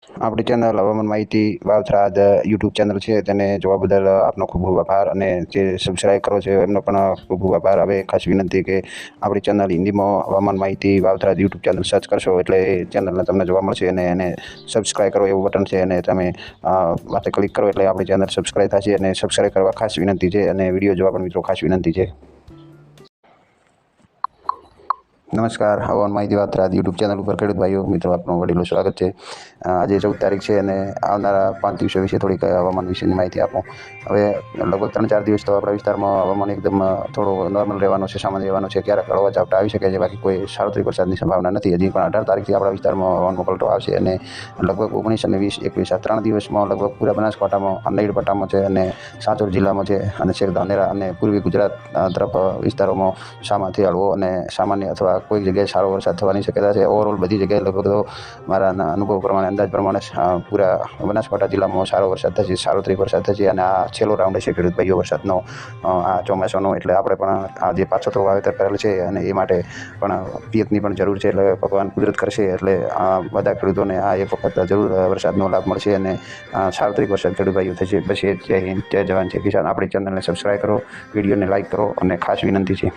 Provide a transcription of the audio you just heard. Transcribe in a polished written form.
આપણી ચેનલ હવામાન માહિતી વાવથરાદ યુટ્યુબ ચેનલ છે તેને જોવા બદલ આપનો ખૂબ ખૂબ આભાર અને જે સબસ્ક્રાઈબ કરો છો એમનો પણ ખૂબ ખૂબ આભાર. હવે ખાસ વિનંતી કે આપણી ચેનલ હિન્દીમાં હવામાન માહિતી વાવથરાદ યુટ્યુબ ચેનલ સર્ચ કરશો એટલે એ ચેનલને તમને જોવા મળશે અને એને સબસ્ક્રાઈબ કરો એવું બટન છે અને તમે માથે ક્લિક કરો એટલે આપણી ચેનલ સબસ્ક્રાઈબ થશે અને સબસ્ક્રાઈબ કરવા ખાસ વિનંતી છે અને વિડીયો જોવા પણ મિત્રો ખાસ વિનંતી છે. નમસ્કાર, હવામાન માહિતી વાવથરાદ યુટ્યુબ ચેનલ ઉપર ખેડૂત ભાઈઓ મિત્રો આપનું વડીલું સ્વાગત છે. આજે 14 તારીખ છે અને આવનારા 5 દિવસો વિશે થોડીક હવામાન વિશેની માહિતી આપું. હવે લગભગ 3-4 દિવસ તો આપણા વિસ્તારમાં હવામાન એકદમ થોડો નોર્મલ રહેવાનો છે, સામાન્ય રહેવાનો છે. ક્યારેક હળવા ઝાપટા આવી શકે છે, બાકી કોઈ સાર્વત્રિક વરસાદની સંભાવના નથી. હજી પણ 18 તારીખથી આપણા વિસ્તારમાં હવામાનમાં પલટો આવશે અને લગભગ 19 અને 20, 21 આ 3 દિવસમાં લગભગ પૂરા બનાસકાંઠામાં, નડિયાદ પટ્ટામાં છે અને સાંચોર જિલ્લામાં છે અને છેક ધાનેરા અને પૂર્વી ગુજરાત તરફ વિસ્તારોમાં સામાથી હળવો અને સામાન્ય અથવા કોઈક જગ્યાએ સારો વરસાદ થવાની શક્યતા છે. ઓવરઓલ બધી જગ્યાએ લગભગ તો મારા અનુભવ પ્રમાણે, અંદાજ પ્રમાણે પૂરા બનાસકાંઠા જિલ્લામાં સારો વરસાદ થશે, સાર્વત્રિક વરસાદ થશે અને આ છેલ્લો રાઉન્ડ છે ખેડૂત ભાઈઓ વરસાદનો, આ ચોમાસાનો. એટલે આપણે પણ આ જે પાછોતરો વાવેતર કરેલ છે અને એ માટે પણ પિયતની પણ જરૂર છે. એટલે ભગવાન કુદરત કરશે એટલે બધા ખેડૂતોને આ એક વખત જરૂર વરસાદનો લાભ મળશે અને સાર્વત્રિક વરસાદ ખેડૂત ભાઈઓ થશે. બસ એ જય હિન્દ, જય જવાન, જય કિસાન. આપણી ચેનલને સબસ્ક્રાઈબ કરો, વિડીયોને લાઈક કરો અને ખાસ વિનંતી છે.